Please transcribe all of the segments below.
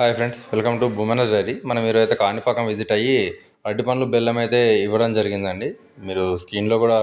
Hi friends, welcome to భూమనస్ డైరీ. మనం ఈరోజైతే కాణిపాకం విజిట్ అయ్యి అరటి పండ్లు బెల్లం అయితే ఇవ్వడం జరిగిందండి. మీరు స్క్రీన్లో కూడా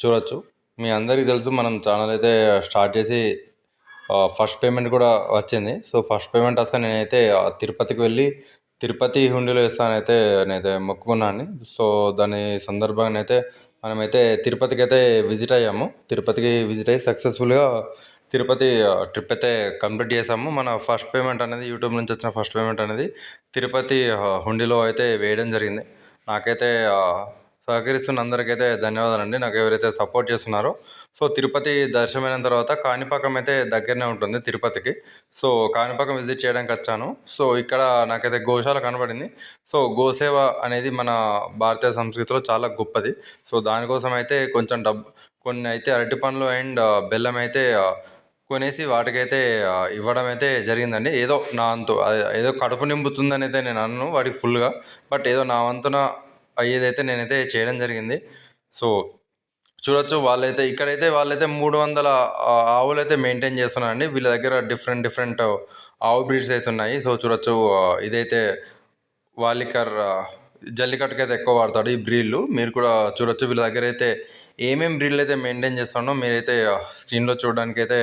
చూడొచ్చు. మీ అందరికీ తెలుసు, మనం ఛానల్ అయితే స్టార్ట్ చేసి ఫస్ట్ పేమెంట్ కూడా వచ్చింది. సో ఫస్ట్ పేమెంట్ వస్తే నేనైతే తిరుపతికి వెళ్ళి తిరుపతి హుండీలో వేస్తానైతే నేనైతే మొక్కుకున్నాను. సో దాని సందర్భంగా అయితే మనమైతే తిరుపతికి అయితే విజిట్ అయ్యాము. తిరుపతికి విజిట్ అయ్యి సక్సెస్ఫుల్గా తిరుపతి ట్రిప్ అయితే కంప్లీట్ చేసాము. మన ఫస్ట్ పేమెంట్ అనేది యూట్యూబ్ నుంచి వచ్చిన ఫస్ట్ పేమెంట్ అనేది తిరుపతి హుండీలో అయితే వేయడం జరిగింది. నాకైతే సహకరిస్తున్న అందరికైతే ధన్యవాదాలండి, నాకు ఎవరైతే సపోర్ట్ చేస్తున్నారో. సో తిరుపతి దర్శనమైన తర్వాత కాణిపాకం అయితే దగ్గరనే ఉంటుంది తిరుపతికి. సో కాణిపాకం విజిట్ చేయడానికి వచ్చాను. సో ఇక్కడ నాకైతే గోశాల కనబడింది. సో గోసేవ అనేది మన భారతీయ సంస్కృతిలో చాలా గొప్పది. సో దానికోసం అయితే కొంచెం కొన్ని అయితే అరటి పండ్లు అండ్ బెల్లం అయితే కొనేసి వాటికైతే ఇవ్వడం అయితే జరిగిందండి. ఏదో నా వంతు ఏదో కడుపు నింపుతుందని అయితే నేను అన్నాను వాటికి ఫుల్గా, బట్ ఏదో నా వంతున అయ్యేదైతే నేనైతే చేయడం జరిగింది. సో చూడొచ్చు, వాళ్ళైతే 300 ఆవులు అయితే మెయింటైన్ చేస్తున్నారండి. వీళ్ళ దగ్గర డిఫరెంట్ ఆవు బ్రీడ్స్ అయితే ఉన్నాయి. సో చూడొచ్చు, ఇదైతే వాలికర్ జల్లికట్టుకు అయితే ఎక్కువ వాడతాడు ఈ బ్రీడ్లు. మీరు కూడా చూడొచ్చు వీళ్ళ దగ్గర అయితే ఏమేమి బ్రీడ్లు అయితే మెయింటైన్ చేస్తున్నానో మీరైతే స్క్రీన్లో చూడడానికి అయితే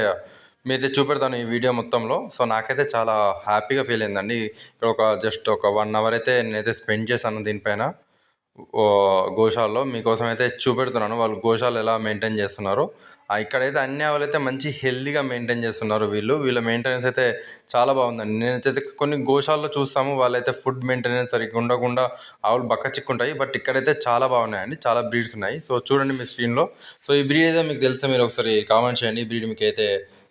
మీరైతే చూపెడతాను ఈ వీడియో మొత్తంలో. సో నాకైతే చాలా హ్యాపీగా ఫీల్ అయిందండి. ఇక్కడ జస్ట్ ఒక 1 అవర్ అయితే నేనైతే స్పెండ్ చేశాను దీనిపైన గోశాలలో. మీకోసం అయితే చూపెడుతున్నాను వాళ్ళు గోశాల ఎలా మెయింటైన్ చేస్తున్నారో. ఇక్కడైతే అన్ని ఆవులు అయితే మంచి హెల్దీగా మెయింటైన్ చేస్తున్నారు. వీళ్ళ మెయింటెనెన్స్ అయితే చాలా బాగుందండి. నేనైతే కొన్ని గోశాలలో చూస్తాము, వాళ్ళైతే ఫుడ్ మెయింటెనెన్స్ సరిగ్గా ఉండకుండా ఆవులు బక్క చిక్కుంటాయి. బట్ ఇక్కడైతే చాలా బాగున్నాయండి, చాలా బ్రీడ్స్ ఉన్నాయి. సో చూడండి మీ స్క్రీన్లో. సో ఈ బ్రీడ్ అయితే మీకు తెలిస్తే మీరు ఒకసారి కామెంట్ చేయండి. ఈ బ్రీడ్ మీకు అయితే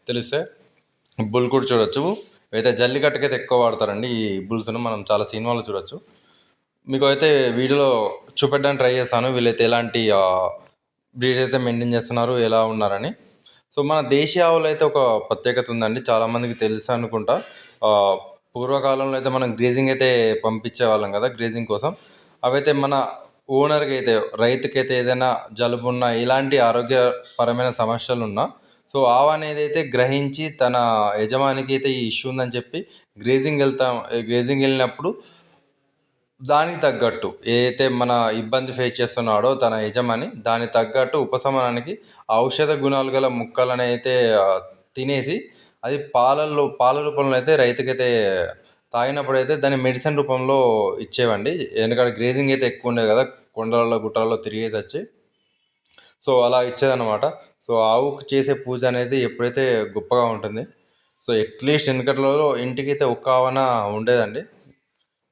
తెలిస్తే. బుల్ కూడా చూడొచ్చు, అయితే జల్లికట్టుకైతే ఎక్కువ వాడతారండి ఈ బుల్స్ను. మనం చాలా సినిమాలో చూడొచ్చు. మీకు అయితే వీడియోలో చూపెట్టడానికి ట్రై చేస్తాను వీళ్ళైతే ఎలాంటి బ్రీడ్స్ అయితే మెయింటైన్ చేస్తున్నారు, ఎలా ఉన్నారని. సో మన దేశీయ ఆవులు అయితే ఒక ప్రత్యేకత ఉందండి, చాలామందికి తెలుసు అనుకుంటా. పూర్వకాలంలో అయితే మనం గ్రేజింగ్ అయితే పంపించే వాళ్ళం కదా, గ్రేజింగ్ కోసం. అవైతే మన ఓనర్కి అయితే, రైతుకైతే ఏదైనా జలుబు ఉన్నా, ఇలాంటి ఆరోగ్యపరమైన సమస్యలు ఉన్నా, సో ఆవు అనేది అయితే గ్రహించి తన యజమానికి అయితే ఈ ఇష్యూ ఉందని చెప్పి గ్రేజింగ్ వెళ్ళినప్పుడు దానికి తగ్గట్టు ఏదైతే మన ఇబ్బంది ఫేస్ చేస్తున్నాడో తన యజమాని, దానికి తగ్గట్టు ఉపశమనానికి ఔషధ గుణాలు గల ముక్కలను అయితే తినేసి అది పాల రూపంలో అయితే రైతుకైతే తాగినప్పుడు అయితే దాన్ని మెడిసిన్ రూపంలో ఇచ్చేవండి. ఎందుకంటే గ్రేజింగ్ అయితే ఎక్కువ ఉండేది కదా, కొండలలో గుట్టలలో తిరిగేసి వచ్చి. సో అలా ఇచ్చేదన్నమాట. సో ఆవుకు చేసే పూజ అనేది ఎప్పుడైతే గొప్పగా ఉంటుంది. సో అట్లీస్ట్ వెనకట్లో ఇంటికైతే ఒక్క ఆవన ఉండేదండి.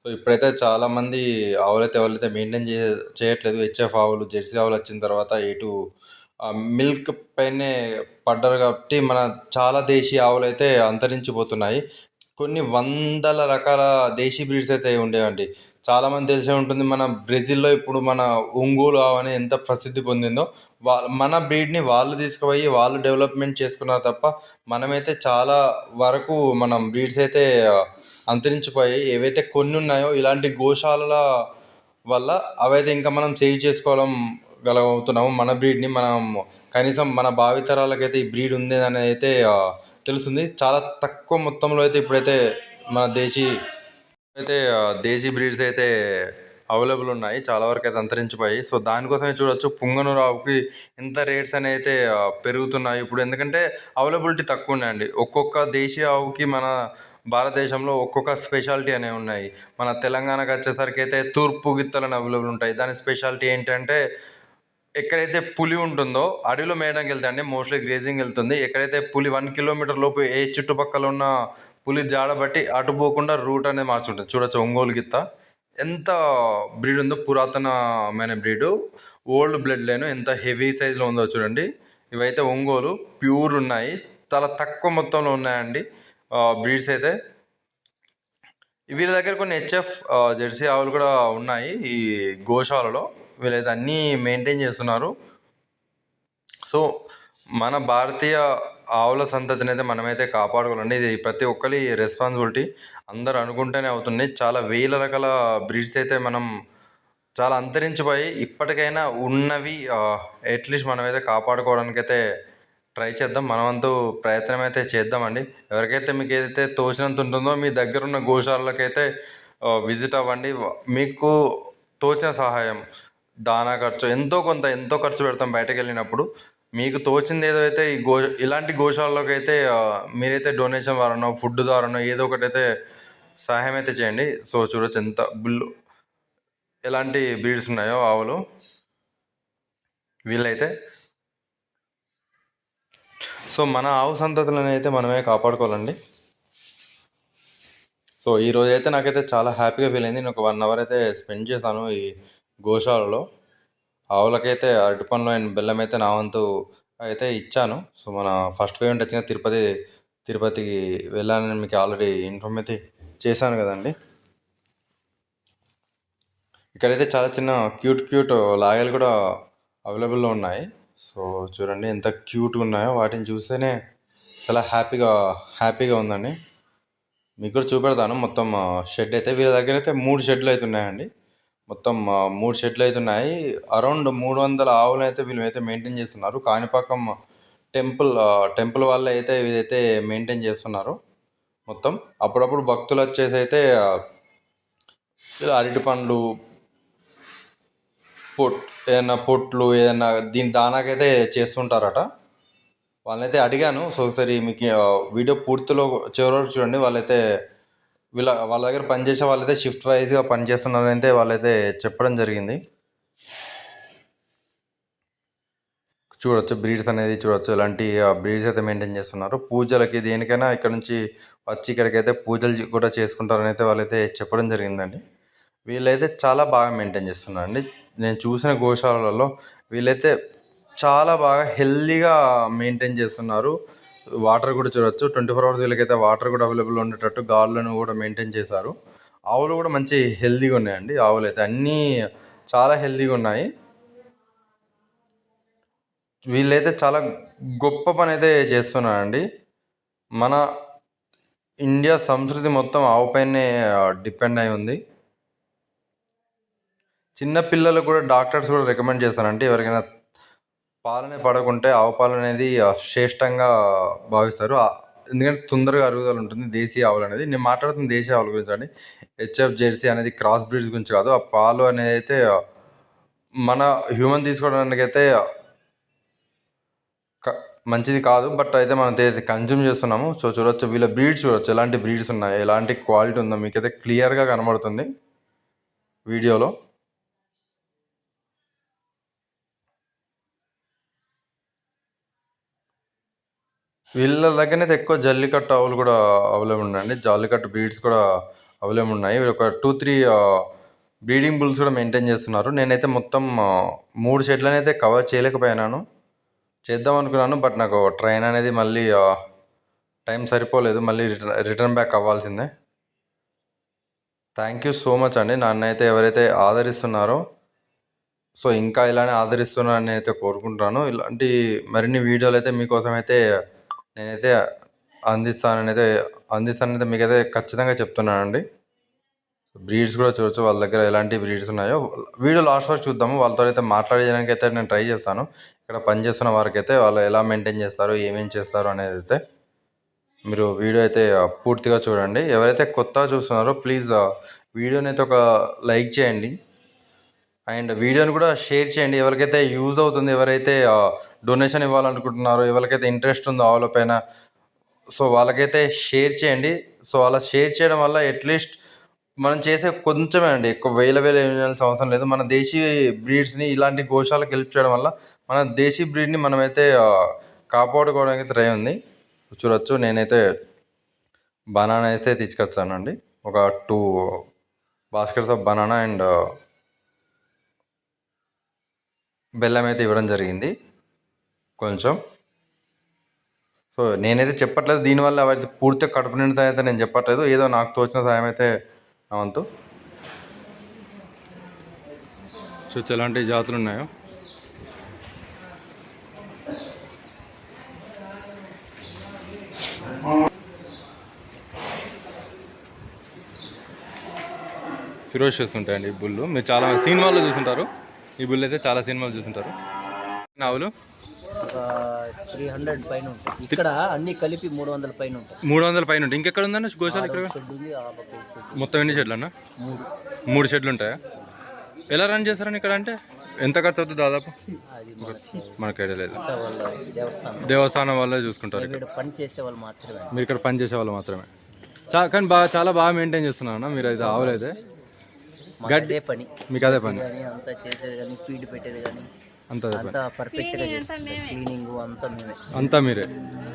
సో ఇప్పుడైతే చాలామంది ఆవులైతే ఎవరైతే మెయింటైన్ చేయట్లేదు. హెచ్ఎఫ్ ఆవులు, జెర్సీ ఆవులు వచ్చిన తర్వాత ఇటు మిల్క్ పైనే పడ్డారు కాబట్టి మన చాలా దేశీయ ఆవులు అయితే అంతరించిపోతున్నాయి. కొన్ని వందల రకాల దేశీ బ్రీడ్స్ అయితే ఉండేవండి. చాలామంది తెలిసే ఉంటుంది, మన బ్రెజిల్లో ఇప్పుడు మన ఒంగోలు ఆవు అని ఎంత ప్రసిద్ధి పొందిందో. మన బ్రీడ్ని వాళ్ళు తీసుకుపోయి వాళ్ళు డెవలప్మెంట్ చేసుకున్నారు తప్ప మనమైతే చాలా వరకు మనం బ్రీడ్స్ అయితే అంతరించిపోయాయి. ఏవైతే కొన్ని ఉన్నాయో ఇలాంటి గోశాలల వల్ల అవైతే ఇంకా మనం సేవ్ చేసుకోవడం గలవుతున్నాము. మన బ్రీడ్ని మనం కనీసం మన భావితరాలకైతే ఈ బ్రీడ్ ఉంది అనేది అయితే తెలుస్తుంది. చాలా తక్కువ మొత్తంలో అయితే ఇప్పుడైతే మన దేశీ బ్రీడ్స్ అయితే అవైలబుల్ ఉన్నాయి, చాలా వరకు అయితే అంతరించిపోయాయి. సో దానికోసమే చూడొచ్చు పుంగనూరు ఆవుకి ఎంత రేట్స్ అని అయితే పెరుగుతున్నాయి ఇప్పుడు. ఎందుకంటే అవైలబిలిటీ తక్కువ ఉన్నాయండి. ఒక్కొక్క దేశీయ ఆవుకి మన భారతదేశంలో ఒక్కొక్క స్పెషాలిటీ అనేవి ఉన్నాయి. మన తెలంగాణకు వచ్చేసరికి అయితే తూర్పు గిత్తలని అవైలబుల్ ఉంటాయి. దాని స్పెషాలిటీ ఏంటంటే ఎక్కడైతే పులి ఉంటుందో అడవిలో మేయడానికి వెళ్తాయండి, మోస్ట్లీ గ్రేజింగ్ వెళ్తుంది. ఎక్కడైతే పులి 1 కిలోమీటర్ లోపు ఏ చుట్టుపక్కల ఉన్న పులి జాడబట్టి అటు పోకుండా రూట్ అనేది మార్చుంటుంది. చూడొచ్చు ఒంగోలు గిత్త ఎంత బ్రీడ్ ఉందో, పురాతనమైన బ్రీడు, ఓల్డ్ బ్లడ్ లైన్ ఎంత హెవీ సైజులో ఉందో చూడండి. ఇవైతే ఒంగోలు ప్యూర్ ఉన్నాయి, చాలా తక్కువ మొత్తంలో ఉన్నాయండి బ్రీడ్స్ అయితే. వీళ్ళ దగ్గర కొన్ని హెచ్ఎఫ్ జెర్సీ ఆవులు కూడా ఉన్నాయి ఈ గోశాలలో. వీళ్ళైతే అన్నీ మెయింటైన్ చేస్తున్నారు. సో మన భారతీయ ఆవుల సంతతిని అయితే మనమైతే కాపాడుకోవాలండి. ఇది ప్రతి ఒక్కరి రెస్పాన్సిబిలిటీ. అందరు అనుకుంటేనే అవుతుంది. చాలా వేల రకాల బ్రీడ్స్ అయితే మనం చాలా అంతరించిపోయి, ఇప్పటికైనా ఉన్నవి అట్లీస్ట్ మనమైతే కాపాడుకోవడానికైతే ట్రై చేద్దాం, మనవంతు ప్రయత్నం అయితే చేద్దామండి. ఎవరికైతే మీకు ఏదైతే తోచినంత ఉంటుందో మీ దగ్గర ఉన్న గోశాలకైతే విజిట్ అవ్వండి. మీకు తోచిన సహాయం, దానా ఖర్చు ఎంతో ఖర్చు పెడతాం బయటకు వెళ్ళినప్పుడు. మీకు తోచింది ఏదో అయితే ఇలాంటి గోశాలలోకి అయితే మీరైతే డొనేషన్ ద్వారానో ఫుడ్ ద్వారానో ఏదో ఒకటి అయితే సహాయం అయితే చేయండి. సో చూడొచ్చు ఎంత ఎలాంటి బ్రీడ్స్ ఉన్నాయో ఆవులు. వీళ్ళైతే సో మన ఆవు సంతతులను అయితే మనమే కాపాడుకోవాలండి. సో ఈరోజు అయితే నాకైతే చాలా హ్యాపీగా ఫీల్ అయింది. నేను ఒక 1 అవర్ అయితే స్పెండ్ చేశాను ఈ గోశాలలో. ఆవులకైతే అరటిపండ్లు అండ్ బెల్లం అయితే నా వంతు అయితే ఇచ్చాను. సో మన ఫస్ట్ పేమెంట్ వచ్చిన తిరుపతికి వెళ్ళానని మీకు ఆల్రెడీ ఇన్ఫార్మ్ అయితే చేశాను కదండి. ఇక్కడైతే చాలా చిన్న క్యూట్ లాయలు కూడా అవైలబుల్లో ఉన్నాయి. సో చూడండి ఎంత క్యూట్గా ఉన్నాయో, వాటిని చూస్తేనే చాలా హ్యాపీగా ఉందండి. మీకు కూడా చూపెడతాను మొత్తం షెడ్ అయితే. వీళ్ళ దగ్గర అయితే 3 షెడ్లు అయితే ఉన్నాయండి. మొత్తం 3 షెడ్లు అయితే ఉన్నాయి. అరౌండ్ 300 ఆవులు అయితే వీళ్ళు అయితే మెయింటైన్ చేస్తున్నారు. కాణిపాకం టెంపుల్ వాళ్ళే అయితే ఇదైతే మెయింటైన్ చేస్తున్నారు మొత్తం. అప్పుడప్పుడు భక్తులు వచ్చేసి అయితే అరటి పండ్లు ఏదైనా పొట్లు ఏదైనా దీని దానాకైతే చేస్తుంటారట. వాళ్ళైతే అడిగాను. సో ఒకసారి మీకు వీడియో పూర్తిలో చివరి చూడండి. వాళ్ళ దగ్గర పనిచేసే వాళ్ళైతే షిఫ్ట్ వైజ్గా పనిచేస్తున్నారని అయితే వాళ్ళైతే చెప్పడం జరిగింది. చూడొచ్చు బ్రీడ్స్ అనేది చూడొచ్చు, ఇలాంటి బ్రీడ్స్ అయితే మెయింటైన్ చేస్తున్నారు. పూజలకి దేనికైనా ఇక్కడ నుంచి వచ్చి ఇక్కడికైతే పూజలు కూడా చేసుకుంటారని అయితే వాళ్ళైతే చెప్పడం జరిగిందండి. వీళ్ళైతే చాలా బాగా మెయింటైన్ చేస్తున్నారండి. నేను చూసిన గోశాలలో వీళ్ళైతే చాలా బాగా హెల్దీగా మెయింటైన్ చేస్తున్నారు. వాటర్ కూడా చూడవచ్చు, 24 hours వీళ్ళకైతే వాటర్ కూడా అవైలబుల్ ఉండేటట్టు గార్లను కూడా మెయింటైన్ చేశారు. ఆవులు కూడా మంచి హెల్దీగా ఉన్నాయండి. ఆవులు అయితే అన్నీ చాలా హెల్దీగా ఉన్నాయి. వీళ్ళైతే చాలా గొప్ప పని అయితే చేస్తున్నారండి. మన ఇండియా సంస్కృతి మొత్తం ఆవు పైనే డిపెండ్ అయి ఉంది. చిన్నపిల్లలు కూడా డాక్టర్స్ కూడా రికమెండ్ చేస్తారంటే ఎవరికైనా పాలనే పడకుంటే ఆవు పాలు అనేది శ్రేష్టంగా భావిస్తారు. ఎందుకంటే తొందరగా అరుగుదల ఉంటుంది దేశీయ ఆవులు అనేది. నేను మాట్లాడుతున్న దేశీయ ఆవుల గురించి అండి. హెచ్ఎఫ్ జెర్సీ అనేది క్రాస్ బ్రీడ్స్ గురించి కాదు. ఆ పాలు అనేది అయితే మన హ్యూమన్ తీసుకోవడానికి అయితే మంచిది కాదు, బట్ అయితే మనం కన్జ్యూమ్ చేస్తున్నాము. సో చూడొచ్చు వీళ్ళ బ్రీడ్స్ చూడొచ్చు, ఎలాంటి బ్రీడ్స్ ఉన్నాయి, ఎలాంటి క్వాలిటీ ఉందో మీకైతే క్లియర్గా కనబడుతుంది వీడియోలో. వీళ్ళ దగ్గరైతే ఎక్కువ జల్లికట్టు ఆవులు కూడా అవైలబుల్ ఉన్నాయండి. జల్లికట్టు బ్రీడ్స్ కూడా అవైలబుల్ ఉన్నాయి. ఒక 2-3 బ్రీడింగ్ బుల్స్ కూడా మెయింటైన్ చేస్తున్నారు. నేనైతే మొత్తం 3 షెడ్లను అయితే కవర్ చేయలేకపోయినాను. చేద్దాం అనుకున్నాను, బట్ నాకు ట్రైన్ అనేది మళ్ళీ టైం సరిపోలేదు. మళ్ళీ రిటర్న్ బ్యాక్ అవ్వాల్సిందే. థ్యాంక్ యూ సో మచ్ అండి. నన్ను అయితే ఎవరైతే ఆదరిస్తున్నారో సో ఇంకా ఇలానే ఆదరిస్తున్నారని అయితే కోరుకుంటున్నాను. ఇలాంటి మరిన్ని వీడియోలు అయితే మీకోసం అయితే నేనైతే అందిస్తానైతే మీకైతే ఖచ్చితంగా చెప్తున్నానండి. బ్రీడ్స్ కూడా చూడవచ్చు వాళ్ళ దగ్గర ఎలాంటి బ్రీడ్స్ ఉన్నాయో. వీడియో లాస్ట్ వరకు చూద్దాము. వాళ్ళతో అయితే మాట్లాడడానికి అయితే నేను ట్రై చేస్తాను. ఇక్కడ పనిచేస్తున్న వారికి అయితే వాళ్ళు ఎలా మెయింటైన్ చేస్తారు, ఏమేం చేస్తారు అనేది అయితే మీరు వీడియో అయితే పూర్తిగా చూడండి. ఎవరైతే కొత్తగా చూస్తున్నారో ప్లీజ్ వీడియోని అయితే ఒక లైక్ చేయండి అండ్ వీడియోని కూడా షేర్ చేయండి. ఎవరికైతే యూజ్ అవుతుంది, ఎవరైతే డొనేషన్ ఇవ్వాలనుకుంటున్నారో, ఎవరికైతే ఇంట్రెస్ట్ ఉందో ఆవుల పైన, సో వాళ్ళకైతే షేర్ చేయండి. సో అలా షేర్ చేయడం వల్ల అట్లీస్ట్ మనం చేసే కొంచెమే అండి, ఎక్కువ వేల వేయాల్సిన అవసరం లేదు. మన దేశీ బ్రీడ్స్ని ఇలాంటి గోశాలకు హెల్ప్ చేయడం వల్ల మన దేశీ బ్రీడ్ని మనమైతే కాపాడుకోవడానికి ట్రై ఉంది. చూడొచ్చు నేనైతే బనానా అయితే తీసుకొచ్చానండి. ఒక 2 బాస్కెట్స్ ఆఫ్ బనానా అండ్ బెల్లం అయితే ఇవ్వడం జరిగింది కొంచెం. సో నేనైతే చెప్పట్లేదు దీనివల్ల అవైతే పూర్తిగా కడుపు నిండుతా అయితే నేను చెప్పట్లేదు. ఏదో నాకు తోచిన సాయం అయితే నా వంతు. చూసి ఎలాంటి జాతులు ఉన్నాయో. ఫిరోషియస్ ఉంటాయండి ఈ బుల్లు. మీరు చాలా సినిమాల్లో చూసుంటారు. ఈ బుల్ అయితే చాలా సినిమాలు చూసుంటారు. ఆవులు ఒక 300 పైన ఉంటాయి. ఇక్కడ అన్ని కలిపి 300 పైన ఉంటాయి. 300 పైన ఉంటాయి. ఇంకెక్కడ ఉందన్న గోశాల? ఇక్కడ షెడ్ ఉంది, ఆ పక్క షెడ్. మొత్తం ఎన్ని షెడ్లు అన్న? 3 షెడ్లు ఉంటాయా? ఎలా రన్ చేస్తారని ఇక్కడ? అంటే ఎంత ఖర్చు అవుతుంది దాదాపు? అది మనకు ఐడియా లేదు. దేవస్థానం వాళ్ళే చూసుకుంటారు. ఇక్కడ పని చేసే వాళ్ళు మాత్రమే. మీరు ఇక్కడ పని చేసే వాళ్ళు మాత్రమే. కానీ చాలా బాగా మెయింటైన్ చేస్తున్నారన్న మీరు అయితే ఆవులు అయితే. గడ్డే పని మీకు అదే పని అంతా చేసేది కానీ ఫీడ్ పెట్టేది కానీ అంతా పర్ఫెక్ట్ గా చేస్తాం. క్లీనింగ్ అంతా మీరే.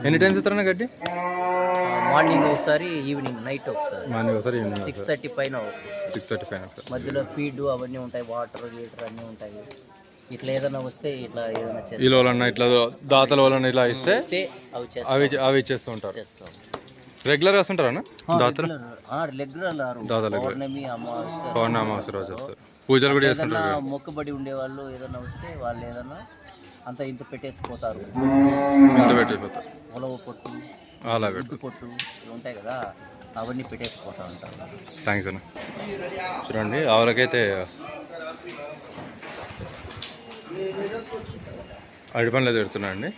ఎన్ని టైమ్స్ ఇస్తారన్న గడ్డి? మార్నింగ్ ఒకసారి, ఈవినింగ్ నైట్ ఒకసారి. మార్నింగ్ ఒకసారి, ఈవినింగ్ 6:30 పైన 6:30 పైన. మధ్యలో ఫీడ్ అవన్నీ ఉంటాయి, వాటర్ గీటర్ అన్నీ ఉంటాయి. ఇట్లా ఏదైనా వస్తే ఇట్లా ఏదైనా చేస్తాం. ఈ లోలన్నా ఇట్లా దాతల వలన ఇట్లా ఇస్తే అవి ఇచ్చేస్తూ ఉంటారు. చేస్తాం. రెగ్యులర్ గా వస్తుంటారా దాతలు? రెగ్యులర్ పౌర్ణమి, అమావాస్య రోజు వస్తారు. పూజలు కూడా చేసుకుంటారు. మొక్కుబడి ఉండేవాళ్ళు ఏదైనా వస్తే వాళ్ళు ఏదైనా అంత ఇంత పెట్టేసిపోతారు. ఇంత పెట్టేసిపోతారు. ఉలవ పొట్టు, గుడ్డు పొట్టు ఇవి ఉంటాయి కదా, అవన్నీ పెట్టేసిపోతా ఉంటారు. థ్యాంక్స్ అన్న. చూడండి ఆవులకైతే అరటి పండ్లు పెడుతున్నా అండి.